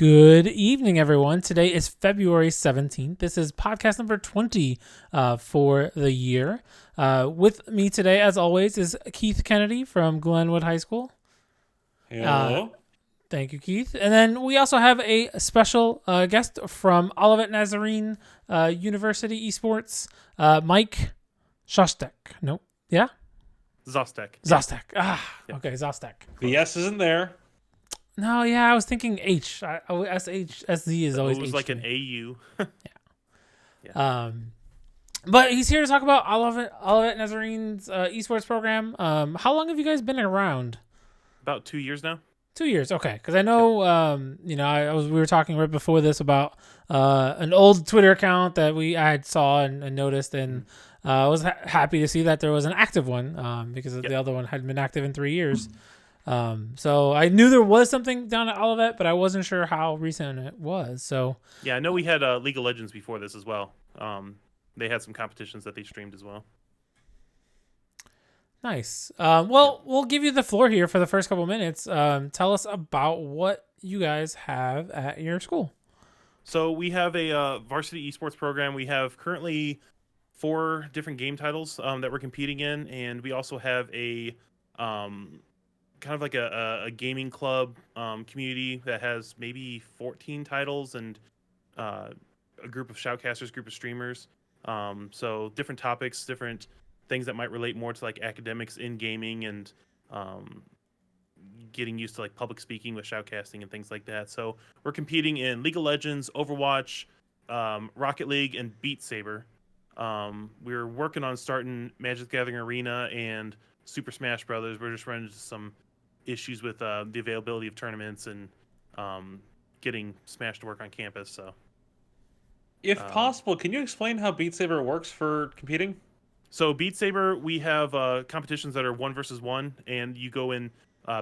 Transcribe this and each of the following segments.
Good evening, everyone. Today is February 17th. This is podcast number 20 for the year. With me today, as always, is Keith Kennedy from Glenwood High School. Hello. Thank you, Keith. And then we also have a special guest from Olivet Nazarene University Esports, Mike Szostek. No? Yeah? Szostek. Szostek. Yep. Okay, Szostek. The S isn't there. No, yeah, I was thinking H. SZ is always It was H like to an me. AU. But he's here to talk about Olivet Nazarene's esports program. How long have you guys been around? About 2 years now. 2 years, okay. Because I know, we were talking right before this about an old Twitter account that I had saw and noticed, and I was happy to see that there was an active one because the other one hadn't been active in 3 years. So I knew there was something down at Olivet, but I wasn't sure how recent it was. So yeah, I know we had League of Legends before this as well. They had some competitions that they streamed as well. Nice. Well, we'll give you the floor here for the first couple minutes. Tell us about what you guys have at your school. So we have a varsity esports program. We have currently 4 different game titles that we're competing in, and we also have a kind of like a gaming club community that has maybe 14 titles and a group of shoutcasters, group of streamers. So different topics, different things that might relate more to like academics in gaming and getting used to like public speaking with shoutcasting and things like that. So we're competing in League of Legends, Overwatch, Rocket League, and Beat Saber. We're working on starting Magic the Gathering Arena and Super Smash Brothers. We're just running into some issues with the availability of tournaments and getting Smash to work on campus. So, If possible, can you explain how Beat Saber works for competing? So Beat Saber, we have competitions that are 1 versus 1, and you go in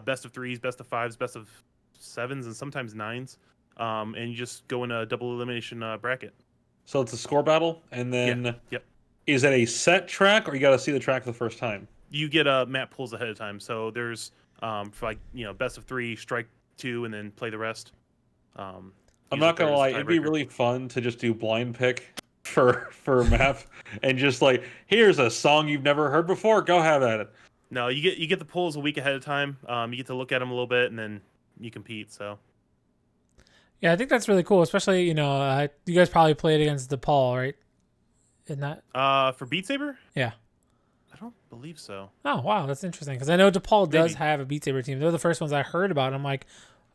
best of 3s, best of 5s, best of 7s, and sometimes 9s, and you just go in a double elimination bracket. So it's a score battle, and then Yep. Is it a set track, or you got to see the track for the first time? You get map pools ahead of time. So there's for best of 3, strike 2, and then play the rest. I'm not gonna lie, it'd be really fun to just do blind pick for a map and just like, here's a song you've never heard before, go have at it. No, you get the polls a week ahead of time. You get to look at them a little bit, and then you compete. So Yeah, I think that's really cool, especially, you guys probably played against DePaul, right? Isn't that? for Beat Saber, Yeah. I don't believe so. Oh, wow, that's interesting. Because I know DePaul does Maybe. have a Beat Saber team. They're the first ones I heard about. I'm like,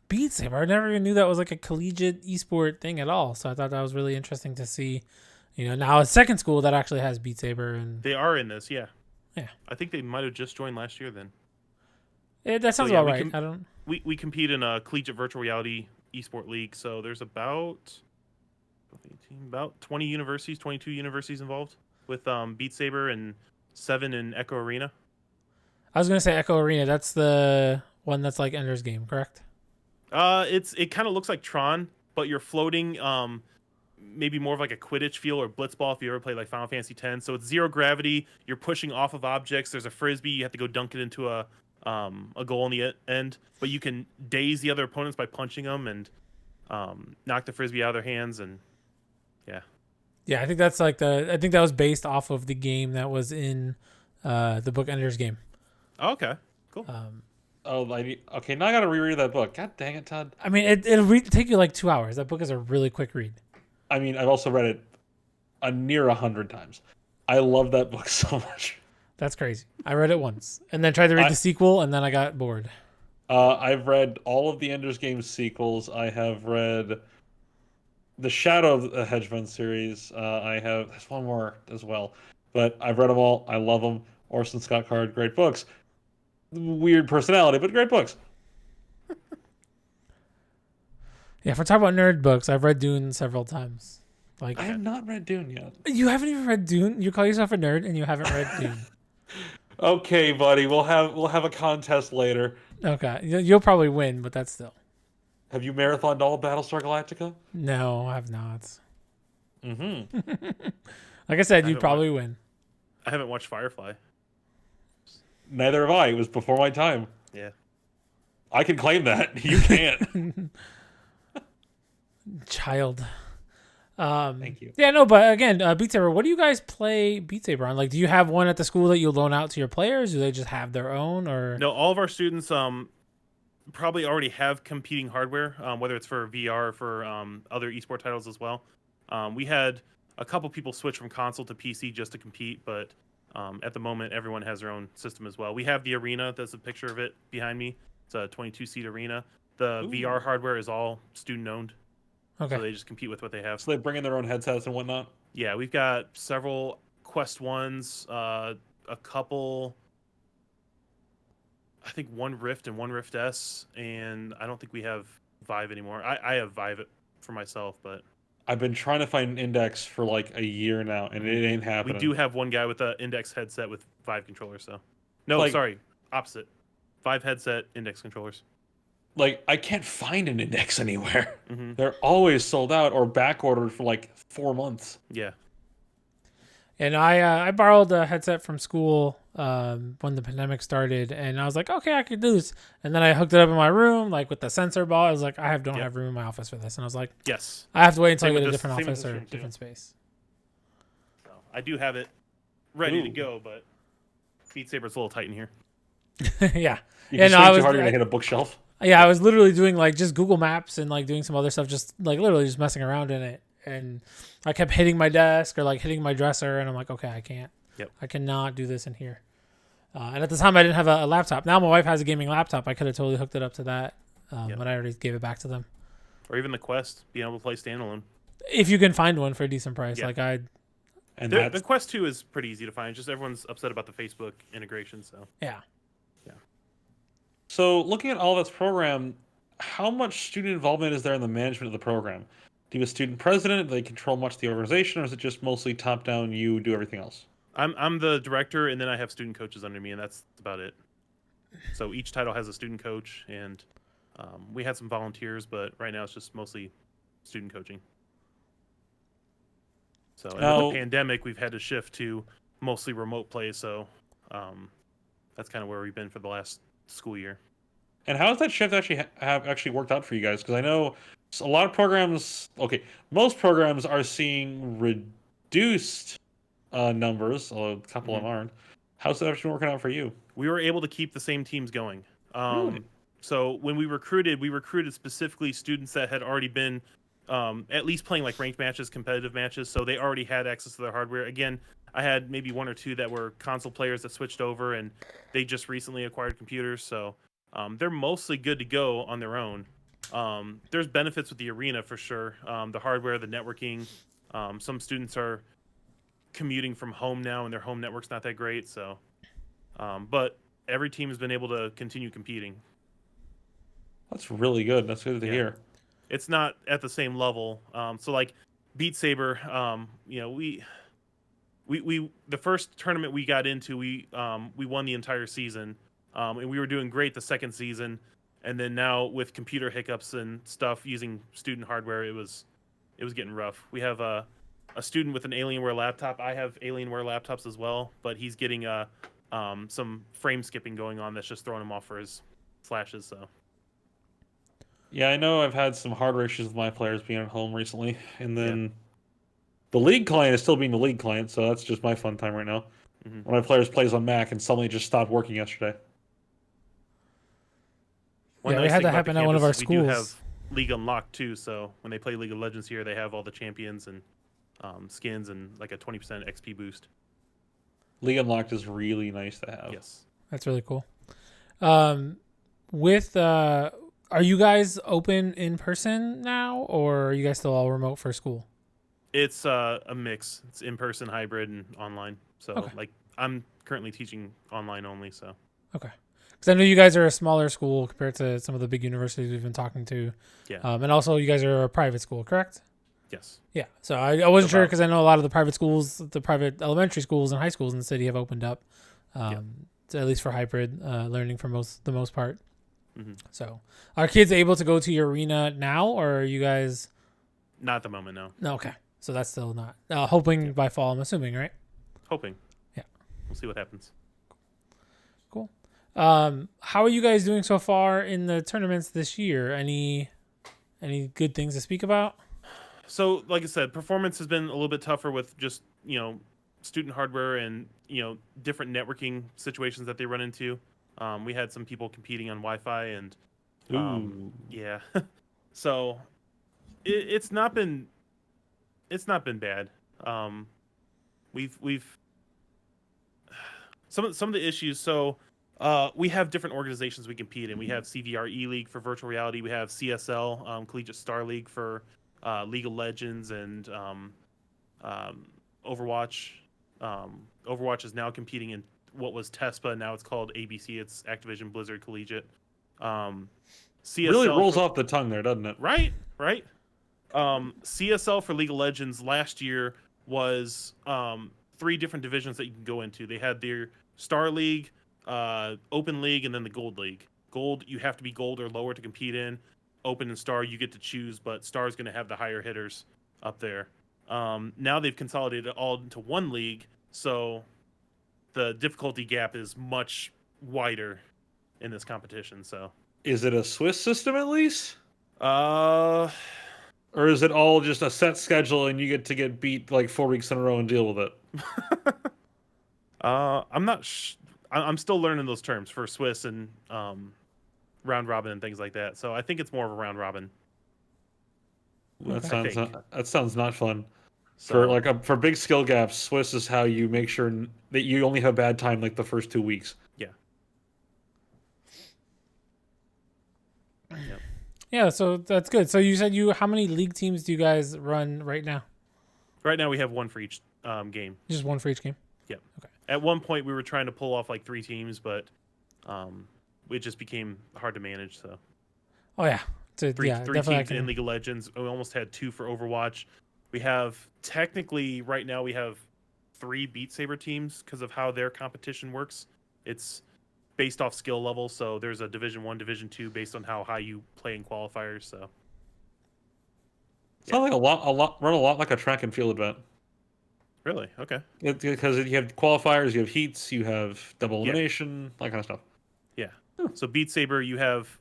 Beat Saber? I never even knew that was like a collegiate esport thing at all. So I thought that was really interesting to see. Now a second school that actually has Beat Saber. And They are in this, yeah. Yeah. I think they might have just joined last year then. that sounds about right. We compete in a collegiate virtual reality esport league, so there's about 20 universities, 22 universities involved with Beat Saber and 7 in Echo Arena. I was going to say Echo Arena. That's the one that's like Ender's Game, correct? It kind of looks like Tron, but you're floating maybe more of like a Quidditch feel or Blitzball if you ever played like Final Fantasy X. So it's zero gravity. You're pushing off of objects. There's a frisbee. You have to go dunk it into a goal in the end, but you can daze the other opponents by punching them and knock the frisbee out of their hands. And Yeah, I think that's I think that was based off of the game that was in the book Ender's Game. oh, okay, cool. Okay, now I gotta reread that book. God dang it, Todd. I mean, it'll take you like 2 hours. That book is a really quick read. I mean, I've also read it a near 100 times. I love that book so much. That's crazy. I read it once and then tried to read the sequel, and then I got bored. I've read all of the Ender's Game sequels. I have read the Shadow of the Hedge series. There's one more as well, but I've read them all. I love them. Orson Scott Card, great books. Weird personality, but great books. Yeah, if we're talking about nerd books, I've read Dune several times. Like, I have not read Dune yet. You haven't even read Dune? You call yourself a nerd and you haven't read Dune? Okay, buddy, we'll have a contest later. Okay, you'll probably win, but that's still. Have you marathoned all of Battlestar Galactica? No, I have not. Mm-hmm. Like I said, you'd probably win. I haven't watched Firefly. Neither have I. It was before my time. Yeah. I can claim that. You can't. Child. Thank you. Yeah, no, but again, Beat Saber. What do you guys play Beat Saber on? Like, do you have one at the school that you loan out to your players? Do they just have their own, or No, all of our students probably already have competing hardware, whether it's for VR or for other esport titles as well. We had a couple people switch from console to PC just to compete, but at the moment, everyone has their own system as well. We have the arena. There's a picture of it behind me. It's a 22-seat arena. The Ooh. VR hardware is all student-owned, okay? so they just compete with what they have. So they bring in their own headsets and whatnot. Yeah, we've got several Quest 1s, a couple, I think one Rift and one Rift S, and I don't think we have Vive anymore. I have Vive for myself, but I've been trying to find an Index for like a year now, and it ain't we happening. do have one guy with an Index headset with Vive controllers, so. No, Like- sorry, opposite. Vive headset, Index controllers. Like, I can't find an Index anywhere. Hmm. They're always sold out or back ordered for like 4 months. Yeah. And I borrowed a headset from school when the pandemic started, and I was like, okay, I could do this. And then I hooked it up in my room, like with the sensor ball. I was like, don't Yep. have room in my office for this. And I was like, Yes. I have to wait until Same I get with a this- different same with office this or room, too. different space. So I do have it ready to Ooh. go, but Beat Saber's a little tight in here. Yeah. You Yeah, can no, swing I too was- hard, you're I- gonna hit a bookshelf. Yeah, I was literally doing like just Google Maps and like doing some other stuff, just like literally just messing around in it. And I kept hitting my desk or like hitting my dresser, and I'm like, okay, I can't. Yep. I cannot do this in here. And at the time, I didn't have a laptop. Now my wife has a gaming laptop. I could have totally hooked it up to that, Yep. but I already gave it back to them. Or even the Quest, being able to play standalone. If you can find one for a decent price, Yeah. like I, And The that's Quest 2 is pretty easy to find. Just everyone's upset about the Facebook integration, so. yeah. so looking at all this program, how much student involvement is there in the management of the program? Do you have a student president? Do they control much of the organization, or is it just mostly top down, you do everything else? I'm the director, and then I have student coaches under me, and that's about it. So each title has a student coach, and we had some volunteers, but right now it's just mostly student coaching. So and Now- with the pandemic, we've had to shift to mostly remote play, so that's kind of where we've been for the last school year. And how does that shift actually have actually worked out for you guys? Because I know a lot of programs, most programs are seeing reduced numbers, although a couple of them aren't. How's that actually working out for you? We were able to keep the same teams going. Really? So when we recruited specifically students that had already been at least playing like ranked matches, competitive matches, so they already had access to their hardware. Again, I had maybe one or two that were console players that switched over, and they just recently acquired computers, so they're mostly good to go on their own. There's benefits with the arena for sure. The hardware, the networking. Some students are commuting from home now, and their home network's not that great, so but every team has been able to continue competing. That's really good. That's good to Yeah. hear. It's not at the same level. So like Beat Saber, we the first tournament we got into, we won the entire season, and we were doing great the second season, and then now with computer hiccups and stuff using student hardware, it was getting rough. We have a student with an Alienware laptop. I have Alienware laptops as well, but he's getting some frame skipping going on that's just throwing him off for his flashes. So. Yeah, I know I've had some hardware issues with my players being at home recently, and then the League client is still being the League client, so that's just my fun time right now. Mhm. One of my players plays on Mac and suddenly just stopped working yesterday. One Yeah, we nice had thing that about happen the at one of campus our is we do schools. have League Unlocked too, so when they play League of Legends here, they have all the champions and skins and like a 20% XP boost. League Unlocked is really nice to have. Yes. That's really cool. Are you guys open in person now, or are you guys still all remote for school? It's a mix. It's in-person, hybrid, and online. So Okay. like I'm currently teaching online only, so. Okay. Because I know you guys are a smaller school compared to some of the big universities we've been talking to. Yeah. And also you guys are a private school, correct? Yes. Yeah. So I wasn't sure About- because I know a lot of the private schools, the private elementary schools and high schools in the city have opened up, to, at least for hybrid learning for the most part. Hmm. So are kids able to go to your arena now, or are you guys? Not at the moment, no. No. Okay. So that's still not hoping by fall. I'm assuming, right? Hoping. Yeah. We'll see what happens. How are you guys doing so far in the tournaments this year? Any Any good things to speak about? So, like I said, performance has been a little bit tougher with just student hardware and different networking situations that they run into. We had some people competing on Wi-Fi, and Ooh. yeah, so it's not been bad. Um, we've some of the issues. So we have different organizations we compete in. We have CVRE League for virtual reality. We have CSL Collegiate Star League for League of Legends and um, Overwatch. Overwatch is now competing in what was TESPA. Now it's called ABC. It's Activision Blizzard Collegiate. CSL Really rolls off the tongue there, doesn't it? right. CSL for League of Legends last year was 3 different divisions that you can go into. They had their Star League, Open League, and then the Gold League. Gold, you have to be Gold or lower to compete in. Open and Star, you get to choose, but Star is going to have the higher hitters up there. Now they've consolidated it all into one league, so the difficulty gap is much wider in this competition. So, Is it a Swiss system at least? uh, Or is it all just a set schedule and you get to get beat like 4 weeks in a row and deal with it? I'm not. I'm still learning those terms for Swiss and round robin and things like that. So I think it's more of a round robin. That I think. sounds not fun. So, For big skill gaps, Swiss is how you make sure that you only have bad time like the first 2 weeks. yeah. Yep. Yeah, so that's good. So you said how many league teams do you guys run right now? Right now we have one for each game. Just one for each game? Yep. Okay. At one point we were trying to pull off like 3 teams, but it just became hard to manage. So Oh yeah. So, three definitely teams in League of Legends. We almost had 2 for Overwatch. We have technically right now we have 3 Beat Saber teams because of how their competition works. It's based off skill level, so there's a Division 1, Division 2 based on how high you play in qualifiers. So Sounds like a lot like a track and field event. really, okay, Because you have qualifiers, you have heats, you have double Yeah. elimination, that kind of stuff. yeah. So Beat Saber, you have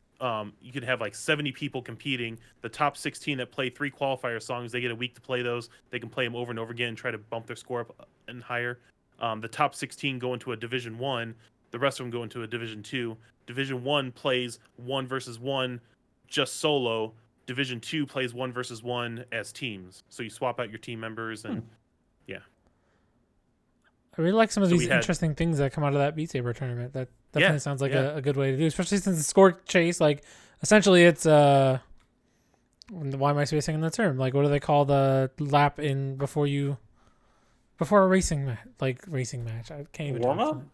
you could have like 70 people competing. The top 16 that play 3 qualifier songs, they get a week to play those. They can play them over and over again and try to bump their score up and higher. The top 16 go into a Division 1. The rest of them go into a Division 2. Division 1 plays 1 versus 1 just solo. Division 2 plays 1 versus 1 as teams. So you swap out your team members and yeah. I really like some of So these we had- interesting things that come out of that Beat Saber tournament. That definitely Yeah, sounds like yeah. a good way to do, especially since the score chase, like essentially it's why am I spacing on the term? Like what do they call the lap in before a racing match? I can't even Warm talk up? tonight.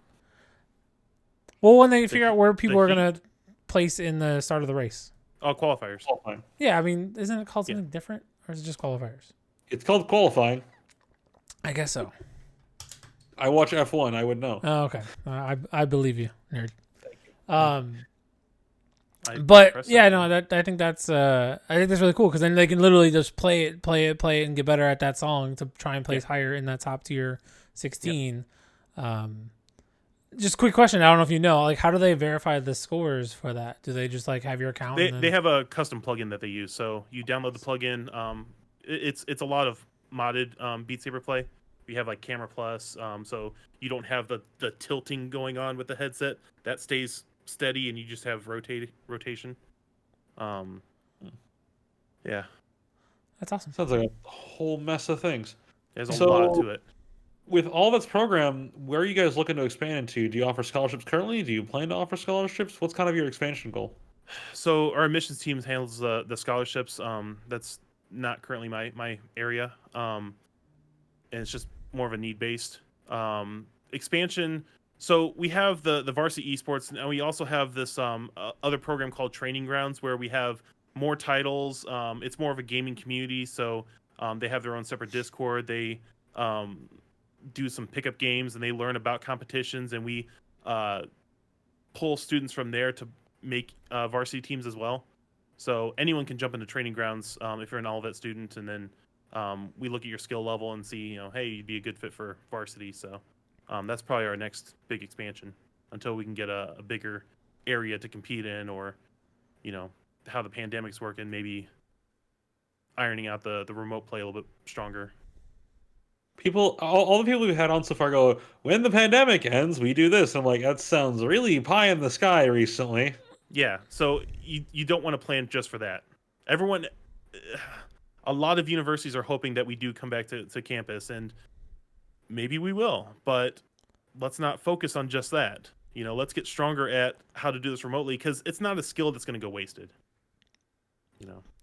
Well, when they figure out where people the are gonna place in the start of the race. Oh, qualifiers. Qualifying. Yeah, I mean, isn't it called something different, or is it just qualifiers? It's called qualifying. I guess so. I watch F1. I would know. Oh, okay. I believe you, nerd. I But pressed yeah, that no, one. I think that's really cool because then they can literally just play it, and get better at that song to try and place higher in that top tier 16. Just quick question, I don't know if you know, like how do they verify the scores for that? Do they just like have your account? They have a custom plugin that they use. So you download the plugin. It's a lot of modded Beat Saber play. You have like Camera Plus, so you don't have the tilting going on with the headset. That stays steady, and you just have rotation. Yeah, That's awesome. Sounds like a whole mess of things. there's a lot to it. With all that's programmed, where are you guys looking to expand into? Do you offer scholarships currently? Do you plan to offer scholarships? What's kind of your expansion goal? So our admissions team handles the scholarships. That's not currently my area, and it's just more of a need based expansion. So we have the varsity esports, and we also have this other program called Training Grounds, where we have more titles. It's more of a gaming community, so they have their own separate Discord. They do some pickup games, and they learn about competitions, and we pull students from there to make varsity teams as well. So anyone can jump into Training Grounds if you're an Olivet student, and then we look at your skill level and see, hey, you'd be a good fit for varsity. So that's probably our next big expansion until we can get a bigger area to compete in, or how the pandemic's working. Maybe ironing out the remote play a little bit stronger. All the people we've had on so far go, when the pandemic ends, we do this. I'm like, that sounds really pie in the sky recently. Yeah, so you don't want to plan just for that. Everyone, a lot of universities are hoping that we do come back to campus, and maybe we will, but let's not focus on just that. Let's get stronger at how to do this remotely, because it's not a skill that's going to go wasted.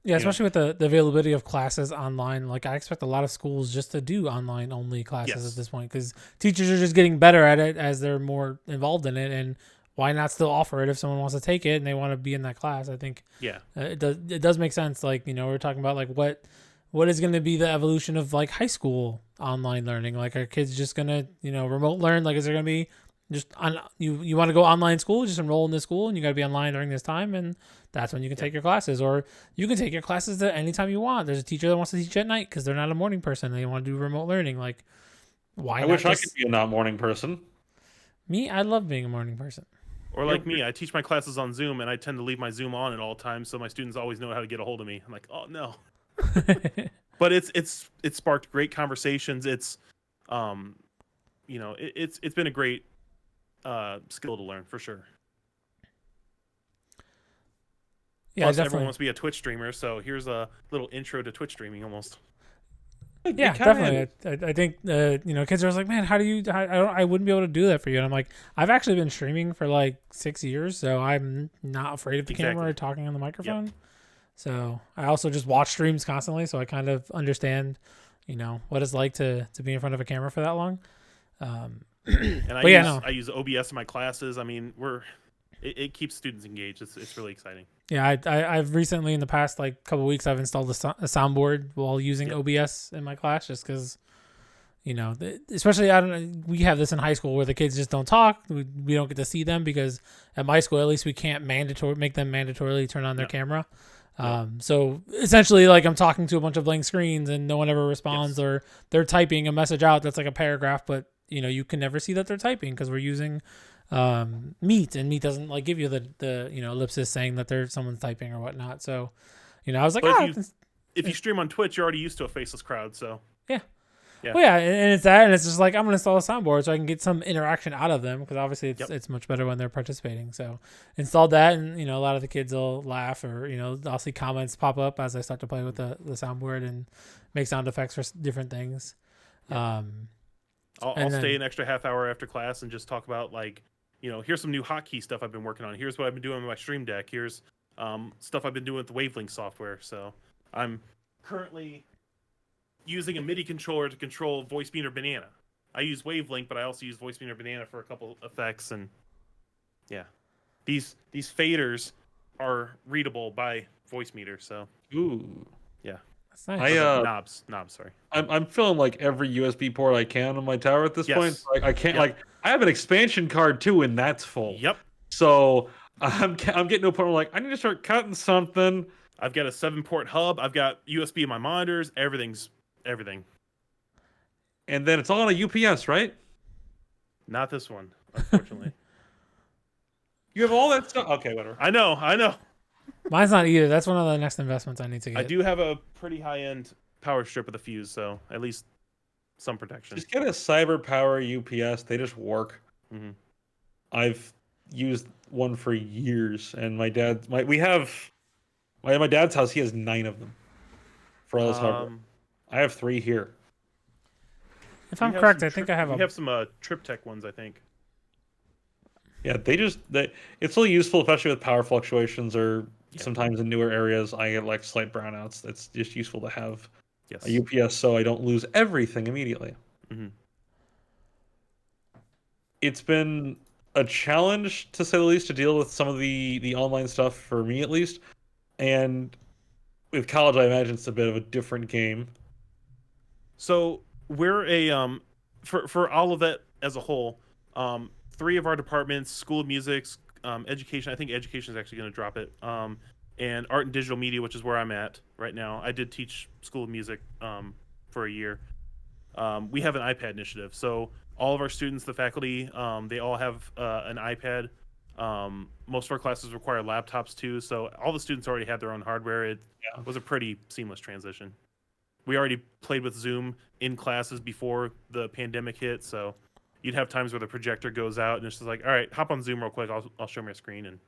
Yeah, especially with the availability of classes online. Like, I expect a lot of schools just to do online only classes Yes. at this point, because teachers are just getting better at it as they're more involved in it. And why not still offer it if someone wants to take it and they want to be in that class? I think it does make sense. Like, we're talking about like what is going to be the evolution of like high school online learning? Like, are kids just going to remote learn? Like, is there going to be just you want to go online school, just enroll in this school and you got to be online during this time, and that's when you can take your classes, or you can take your classes at any time you want. There's a teacher that wants to teach at night because they're not a morning person and they want to do remote learning. Like, why? I wish I could be a not morning person. Me, I love being a morning person. Or like me, I teach my classes on Zoom, and I tend to leave my Zoom on at all times, so my students always know how to get a hold of me. I'm like, oh no. But it's sparked great conversations. It's it's been a great skill to learn for sure. Yeah, Plus, definitely. everyone wants to be a Twitch streamer, so here's a little intro to Twitch streaming almost. Yeah, definitely. I think kids are like, man, how do you? I wouldn't be able to do that for you. And I'm like, I've actually been streaming for like 6 years, so I'm not afraid of the camera or talking on the microphone. Yep. So I also just watch streams constantly, so I kind of understand, what it's like to be in front of a camera for that long. And I use OBS in my classes. I mean, it keeps students engaged. It's really exciting. Yeah, I've recently in the past like couple of weeks I've installed a soundboard while using OBS in my class, just because, especially we have this in high school where the kids just don't talk. We don't get to see them because at my school at least we can't make them mandatorily turn on their camera. So essentially, like, I'm talking to a bunch of blank screens and no one ever responds, or they're typing a message out that's like a paragraph, but you can never see that they're typing because we're using Meet, and Meet doesn't like give you the ellipsis saying that there's someone's typing or whatnot. So I was like, if you stream on Twitch, you're already used to a faceless crowd. So yeah. Well, yeah, and it's that, and it's just like, I'm gonna install a soundboard so I can get some interaction out of them, because obviously it's much better when they're participating. So installed that, and a lot of the kids will laugh, or I'll see comments pop up as I start to play with the soundboard and make sound effects for different things. I'll stay an extra half hour after class and just talk about, like, here's some new hotkey stuff I've been working on. Here's what I've been doing with my Stream Deck. Here's stuff I've been doing with the Wavelength software. So I'm currently using a MIDI controller to control Voice Meter Banana. I use Wavelength, but I also use Voice Meter Banana for a couple effects. And yeah, these faders are readable by Voice Meter. So yeah. That's nice. Knobs. Sorry. I'm filling like every USB port I can on my tower at this point. Like, I can't I have an expansion card too, and that's full. Yep. So I'm getting to a point where, like, I need to start cutting something. I've got a 7-port hub. I've got USB in my monitors. Everything. And then it's all on a UPS, right? Not this one, unfortunately. You have all that stuff. Okay, whatever. I know. Mine's not either. That's one of the next investments I need to get. I do have a pretty high-end power strip with a fuse, so at least some protection. Just get a Cyber Power UPS. They just work. Mm-hmm. I've used one for years, and my dad's house, he has 9 of them for all his hardware. I have 3 here. If I'm correct, I think I have. We have some Triptech ones, I think. Yeah, it's really useful, especially with power fluctuations, or sometimes in newer areas I get like slight brownouts. It's just useful to have a UPS so I don't lose everything immediately. Mm-hmm. It's been a challenge, to say the least, to deal with some of the online stuff, for me at least. And with college, I imagine it's a bit of a different game. So we're for all of that as a whole, 3 of our departments, School of Music, Education. I think Education is actually going to drop it. And Art and Digital Media, which is where I'm at right now. I did teach School of Music for a year. We have an iPad initiative, so all of our students, the faculty, they all have an iPad. Most of our classes require laptops too, so all the students already had their own hardware. It Yeah. was a pretty seamless transition. We already played with Zoom in classes before the pandemic hit, so you'd have times where the projector goes out and it's just like, all right, hop on Zoom real quick. I'll show my screen and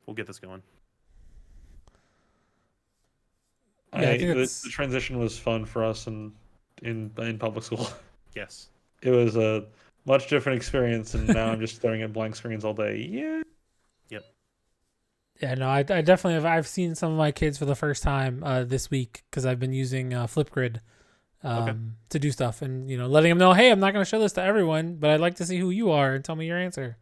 we'll get this going. Yeah, I think The it's transition was fun for us in public school. Yes. It was a much different experience, and now I'm just staring at blank screens all day. Yeah. yeah. No, I definitely have. I've seen some of my kids for the first time this week because I've been using Flipgrid to do stuff, and letting them know, hey, I'm not going to show this to everyone, but I'd like to see who you are and tell me your answer,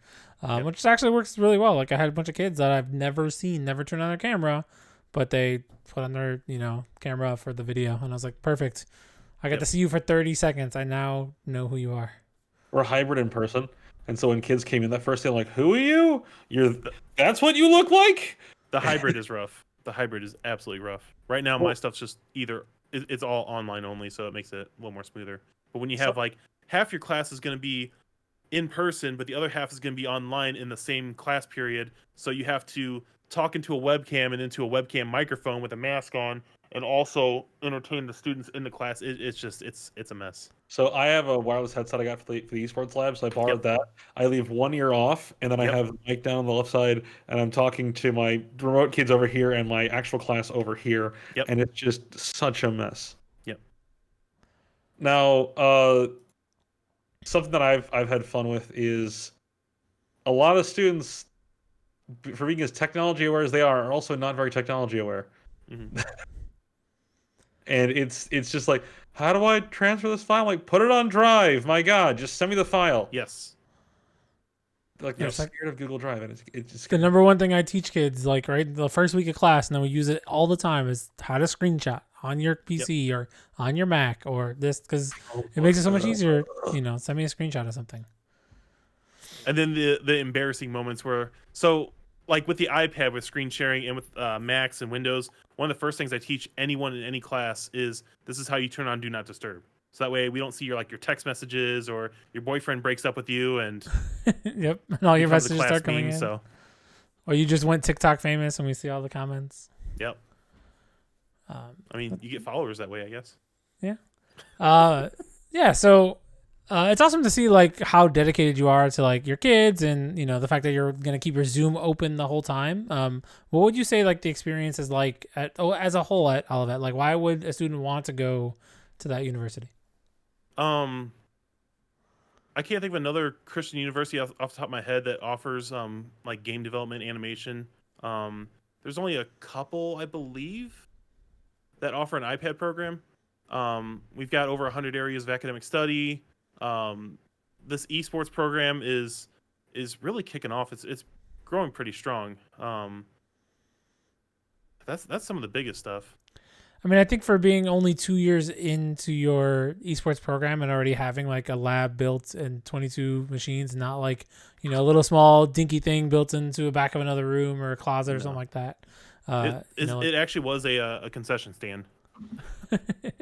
which actually works really well. Like I had a bunch of kids that I've never seen, never turned on their camera, but they put on their camera for the video, and I was like, perfect. I got to see you for 30 seconds. I now know who you are. We're hybrid in person, and so when kids came in that first day, I'm like, "Who are you? That's what you look like." The hybrid is rough. The hybrid is absolutely rough. Right now, my stuff's just it's all online only, so it makes it a little more smoother. But when you have like half your class is going to be in person, but the other half is going to be online in the same class period, so you have to talk into a webcam and into a webcam microphone with a mask on, and also entertain the students in the class. It's a mess. So I have a wireless headset I got for the esports lab, so I borrowed that. I leave one ear off, and then I have the mic down on the left side, and I'm talking to my remote kids over here and my actual class over here, and it's just such a mess. Yep. Now, something that I've had fun with is a lot of students, for being as technology aware as they are also not very technology aware. Mm-hmm. And it's just like, how do I transfer this file? Like, put it on Drive. My God, just send me the file. Yes. Like they're scared of Google Drive, and it's just the number one thing I teach kids, like right the first week of class, and then we use it all the time, is how to screenshot on your PC or on your Mac or this, because it makes it so much easier. Send me a screenshot of something. And then the embarrassing moments where, so like with the iPad with screen sharing and with Macs and Windows, one of the first things I teach anyone in any class is this is how you turn on Do Not Disturb. So that way we don't see your text messages or your boyfriend breaks up with you and yep, and all your messages start coming in. So, or you just went TikTok famous and we see all the comments. Yep. I mean, you get followers that way, I guess. Yeah. Yeah. So it's awesome to see how dedicated you are to your kids, and the fact that you're gonna keep your Zoom open the whole time. What would you say the experience is like as a whole at Olivet? Like, why would a student want to go to that university? I can't think of another Christian university off the top of my head that offers game development, animation. There's only a couple, I believe, that offer an iPad program. We've got over 100 areas of academic study. This esports program is really kicking off. It's growing pretty strong. That's some of the biggest stuff. I mean, I think for being only 2 years into your esports program and already having a lab built and 22 machines, not a little small dinky thing built into the back of another room or a closet or something like that. It actually was a concession stand.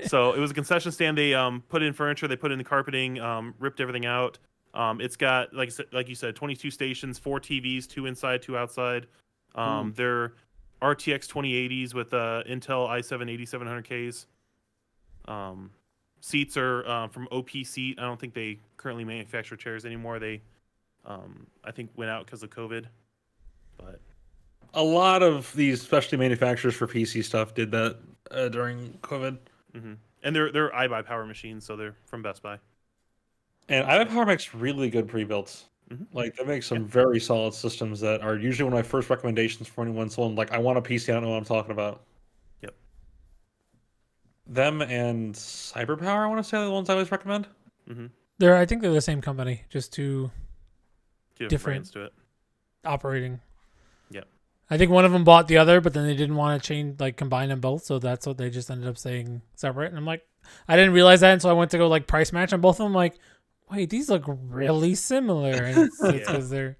So it was a concession stand. They put in furniture, they put in the carpeting, ripped everything out. It's got like you said, 22 stations, 4 TVs, 2 inside, 2 outside. They're RTX 2080s with Intel i7 8700Ks. Seats are from OP Seat. I don't think they currently manufacture chairs anymore. They I think went out because of COVID. But a lot of these specialty manufacturers for PC stuff did that during COVID. Mm-hmm. And they're iBuy Power machines, so they're from Best Buy. And iBuy Power makes really good pre-builts. Mm-hmm. They make some very solid systems that are usually one of my first recommendations for anyone. Someone I want a PC, I don't know what I'm talking about. Yep. Them and CyberPower, I want to say, are the ones I always recommend. Mm-hmm. I think they're the same company, just two different brands to it. Operating. Yep. I think one of them bought the other, but then they didn't want to combine them both, so that's what they just ended up saying separate. And I'm like, I didn't realize that until I went to go price match on both of them. I'm like, wait, these look really similar, and it's because they're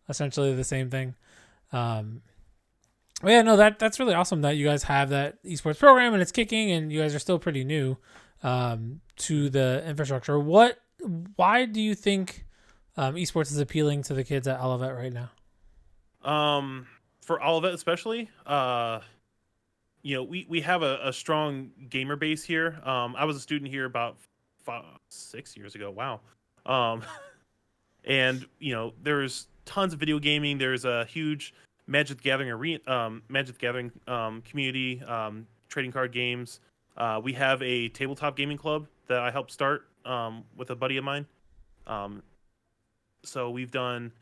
essentially the same thing. But yeah, no, that's really awesome that you guys have that esports program and it's kicking, and you guys are still pretty new to the infrastructure. Why do you think esports is appealing to the kids at Olivet right now? For all of it, especially, we have a strong gamer base here. I was a student here about 6 years ago. Wow. Um, and there's tons of video gaming. There's a huge Magic the Gathering community, trading card games. We have a tabletop gaming club that I helped start with a buddy of mine. So we've done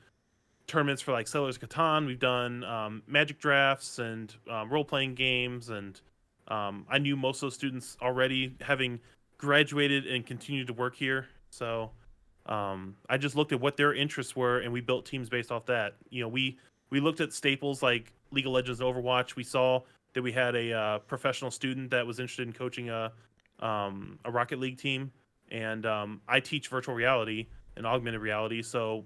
tournaments for like Settlers of Catan. We've done Magic drafts and role playing games, and I knew most of those students already, having graduated and continued to work here. So I just looked at what their interests were, and we built teams based off that. We looked at staples like League of Legends and Overwatch. We saw that we had a professional student that was interested in coaching a Rocket League team, and I teach virtual reality and augmented reality, so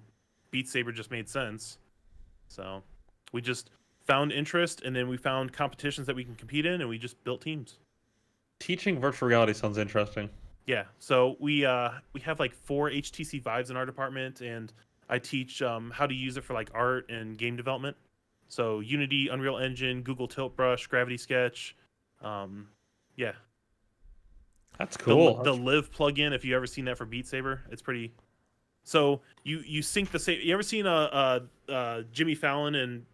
Beat Saber just made sense. So we just found interest, and then we found competitions that we can compete in, and we just built teams. Teaching virtual reality sounds interesting. Yeah, so we have like 4 HTC Vives in our department, and I teach how to use it for like art and game development. So Unity, Unreal Engine, Google Tilt Brush, Gravity Sketch. Yeah. That's cool. The Live plugin, if you ever seen that for Beat Saber, it's pretty. So you sync the same. You ever seen Jimmy Fallon and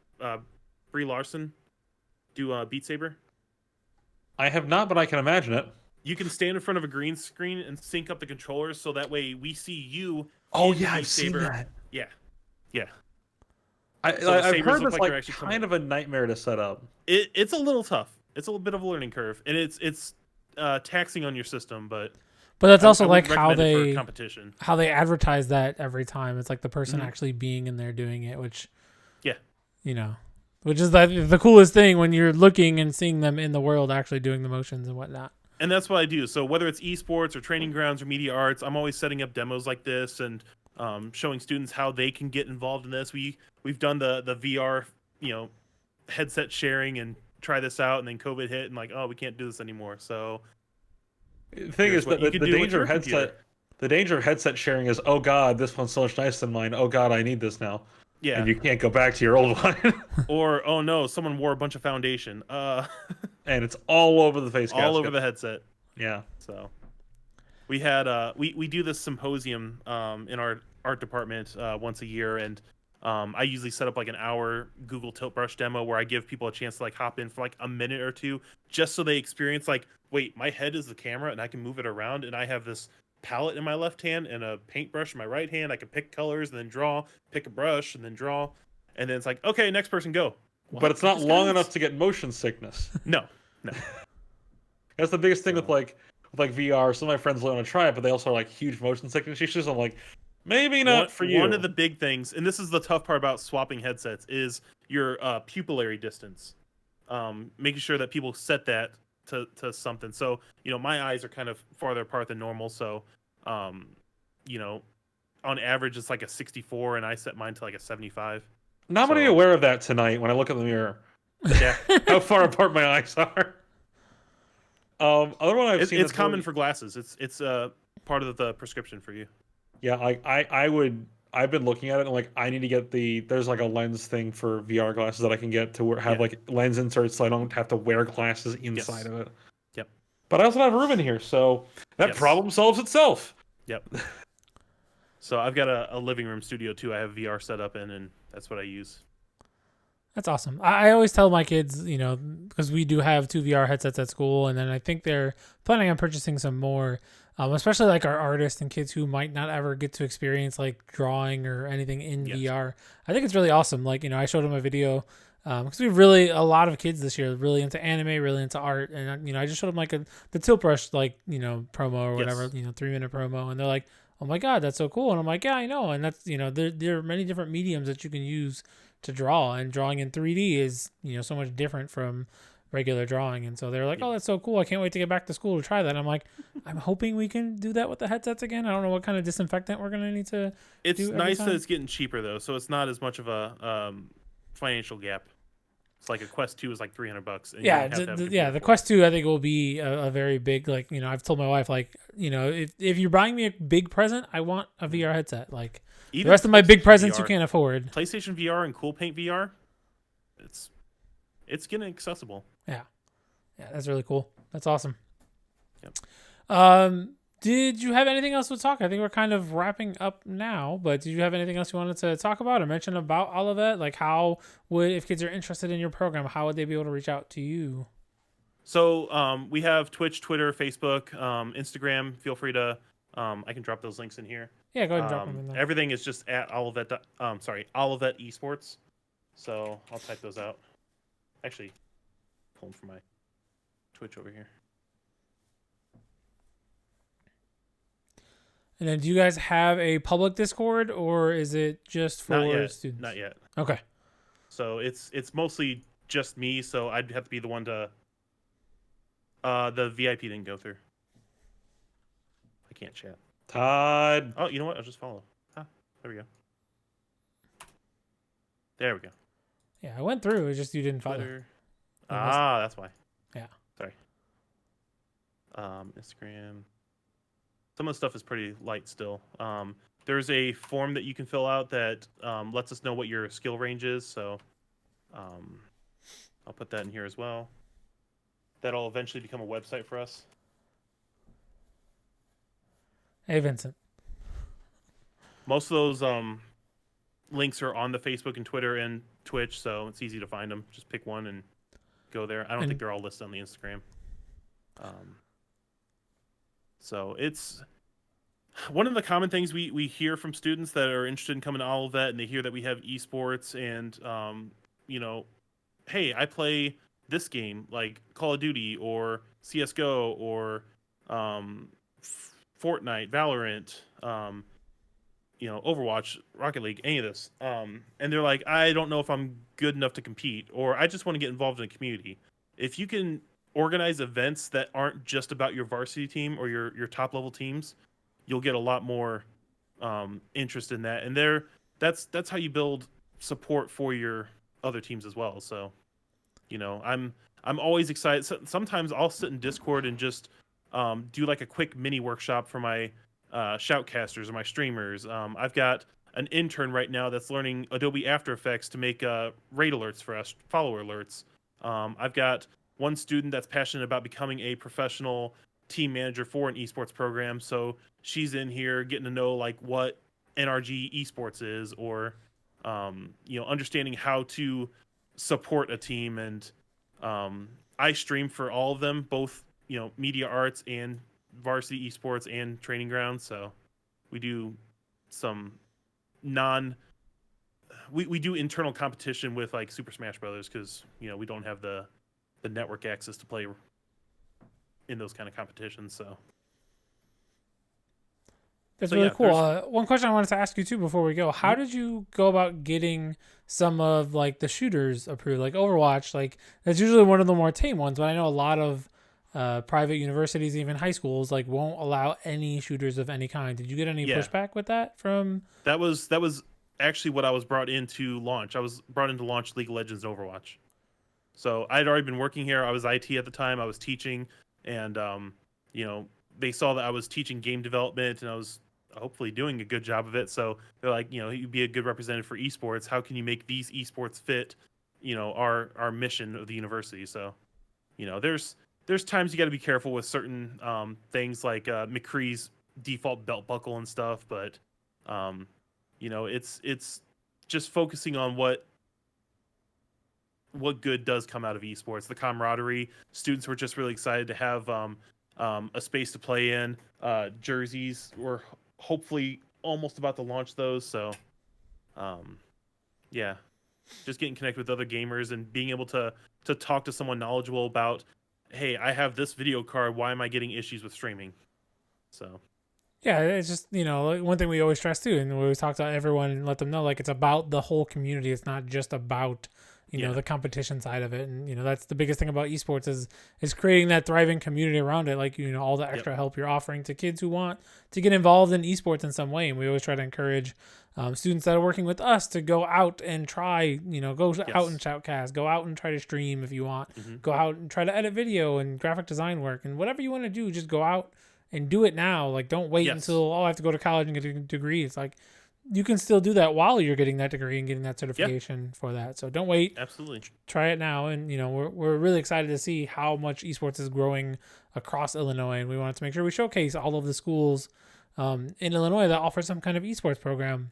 Brie Larson do Beat Saber? I have not, but I can imagine it. You can stand in front of a green screen and sync up the controllers, so that way we see you. Oh yeah, I've seen that. Yeah. I've heard it's like kind of a nightmare to set up. It's a little tough. It's a little bit of a learning curve, and it's taxing on your system, but that's also like how they advertise that every time. It's like the person actually being in there doing it, which which is the coolest thing when you're looking and seeing them in the world actually doing the motions and whatnot. And that's what I do. So whether it's esports or training grounds or media arts, I'm always setting up demos like this and showing students how they can get involved in this. We've done the VR, headset sharing and try this out, and then COVID hit and like, oh, we can't do this anymore. So the thing is that the danger of headset sharing is, oh god, this one's so much nicer than mine. Oh god, I need this now. Yeah. And you can't go back to your old one. Or, oh no, someone wore a bunch of foundation. And it's all over the face. All over the headset. Yeah. So we had we do this symposium in our art department once a year, and I usually set up like an hour Google Tilt Brush demo where I give people a chance to like hop in for like a minute or two, just so they experience like, wait, my head is the camera and I can move it around, and I have this palette in my left hand and a paintbrush in my right hand. I can pick colors and then draw, pick a brush and then draw, and then it's like, okay, next person go. What? But it's not long enough to get motion sickness. No. That's the biggest thing with VR. Some of my friends want to try it, but they also are like huge motion sickness issues. I'm like, maybe not for you. One of the big things, and this is the tough part about swapping headsets, is your pupillary distance. Making sure that people set that to something. So, my eyes are kind of farther apart than normal. So, on average, it's like a 64, and I set mine to like a 75. Not many aware of that tonight when I look in the mirror. Yeah. How far apart my eyes are. Other one I've seen. It's common for glasses. It's part of the prescription for you. Yeah, I've been looking at it and like I need to get there's like a lens thing for VR glasses that I can get to have like lens inserts so I don't have to wear glasses inside of it. Yep. But I also have room in here, so that problem solves itself. Yep. So I've got a living room studio too. I have VR set up in, and that's what I use. That's awesome. I always tell my kids, because we do have 2 VR headsets at school, and then I think they're planning on purchasing some more, especially like our artists and kids who might not ever get to experience like drawing or anything in VR. I think it's really awesome. Like, I showed them a video because we have really a lot of kids this year really into anime, really into art, and I just showed them like the Tilt Brush promo or whatever, 3-minute promo, and they're like, oh my god, that's so cool. And I'm like, yeah, I know. And that's there are many different mediums that you can use to draw, and drawing in 3D is so much different from regular drawing. And so they're like, oh, that's so cool, I can't wait to get back to school to try that. And I'm like, I'm hoping we can do that with the headsets again. I don't know what kind of disinfectant we're gonna need to it's do nice time. That it's getting cheaper though, so it's not as much of a financial gap. It's like a Quest 2 is like $300. Yeah, the Quest 2 I think will be a very big, like, I've told my wife, like, if you're buying me a big present, I want a VR headset. Like, even the rest of my big presents VR, you can't afford. PlayStation VR and Cool Paint VR, it's getting accessible. Yeah, that's really cool. That's awesome. Yep. Did you have anything else to talk? I think we're kind of wrapping up now, but did you have anything else you wanted to talk about or mention about all of that? Like if kids are interested in your program, how would they be able to reach out to you? So we have Twitch, Twitter, Facebook, Instagram. Feel free to I can drop those links in here. Yeah, go ahead and drop them in there. Everything is just at Olivet. Olivet Esports. So I'll type those out. Actually, pull them from my Twitch over here. And then do you guys have a public Discord or is it just for students? Not yet. Okay. So it's mostly just me, so I'd have to be the one to the VIP didn't go through. I can't chat. Todd. Oh, you know what? I'll just follow. There we go. There we go. Yeah, I went through. It's just you didn't follow. Twitter. That's why. Yeah. Sorry. Instagram. Some of the stuff is pretty light still. There's a form that you can fill out that lets us know what your skill range is. So I'll put that in here as well. That'll eventually become a website for us. Hey, Vincent. Most of those links are on the Facebook and Twitter and Twitch, so it's easy to find them. Just pick one and go there. I don't think they're all listed on the Instagram. So it's one of the common things we hear from students that are interested in coming to Olivet, and they hear that we have esports and, hey, I play this game like Call of Duty or CSGO or Fortnite, Valorant, Overwatch, Rocket League, any of this. And they're like, I don't know if I'm good enough to compete, or I just want to get involved in a community. If you can organize events that aren't just about your varsity team or your top level teams, you'll get a lot more interest in that. And that's how you build support for your other teams as well. So, I'm always excited. Sometimes I'll sit in Discord and just do like a quick mini workshop for my shoutcasters or my streamers. I've got an intern right now that's learning Adobe After Effects to make raid alerts for us, follower alerts. I've got one student that's passionate about becoming a professional team manager for an esports program. So she's in here getting to know like what NRG esports is, or understanding how to support a team. And I stream for all of them, both media arts and varsity esports and training grounds. So we do some we do internal competition with like Super Smash Brothers, because we don't have the network access to play in those kind of competitions. So that's really cool. One question I wanted to ask you too before we go: how did you go about getting some of like the shooters approved, like Overwatch? Like that's usually one of the more tame ones, but I know a lot of private universities, even high schools, like won't allow any shooters of any kind. Did you get any pushback with that from? That was actually what I was brought in to launch. I was brought in to launch League of Legends and Overwatch. So I'd already been working here. I was IT at the time. I was teaching, and they saw that I was teaching game development, and I was hopefully doing a good job of it. So they're like, you'd be a good representative for esports. How can you make these esports fit, our mission of the university? So, there's times you got to be careful with certain things like McCree's default belt buckle and stuff, but it's just focusing on what good does come out of esports. The camaraderie. Students were just really excited to have a space to play in. Jerseys, we're hopefully almost about to launch those. So, just getting connected with other gamers and being able to talk to someone knowledgeable about, hey, I have this video card. Why am I getting issues with streaming? So. Yeah, it's just, one thing we always stress too, and we always talk to everyone and let them know, like, it's about the whole community. It's not just about, the competition side of it. And, that's the biggest thing about esports is creating that thriving community around it. Like, all the extra help you're offering to kids who want to get involved in esports in some way. And we always try to encourage students that are working with us to go out and try, go out and shoutcast, go out and try to stream if you want, go out and try to edit video and graphic design work, and whatever you want to do, just go out and do it now. Like, don't wait until, I have to go to college and get a degree. It's like, you can still do that while you're getting that degree and getting that certification for that. So don't wait. Absolutely. Try it now. And, we're really excited to see how much esports is growing across Illinois. And we wanted to make sure we showcase all of the schools in Illinois that offer some kind of esports program.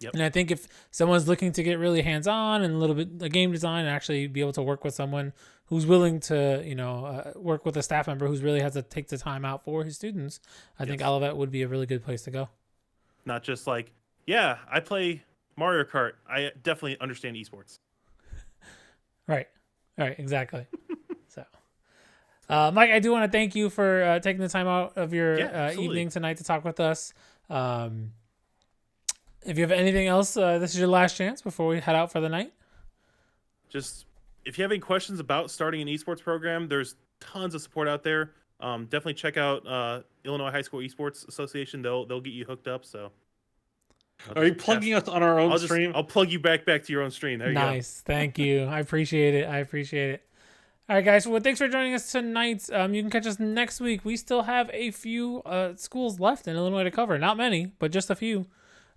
Yep. And I think if someone's looking to get really hands-on and a little bit of game design and actually be able to work with someone who's willing to, work with a staff member who's really has to take the time out for his students, I think Olivet would be a really good place to go. Not just like, yeah, I play Mario Kart. I definitely understand esports. Right. Exactly. So, Mike, I do want to thank you for taking the time out of your evening tonight to talk with us. If you have anything else, this is your last chance before we head out for the night. Just if you have any questions about starting an esports program, there's tons of support out there. Definitely check out Illinois High School Esports Association. They'll get you hooked up. So, are you plugging us on our own stream? I'll plug you back to your own stream. There you go. Nice, thank you. I appreciate it. All right, guys. Well, thanks for joining us tonight. You can catch us next week. We still have a few schools left in Illinois to cover. Not many, but just a few.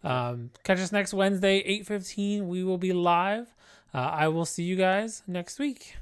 Catch us next Wednesday, 8:15. We will be live. I will see you guys next week.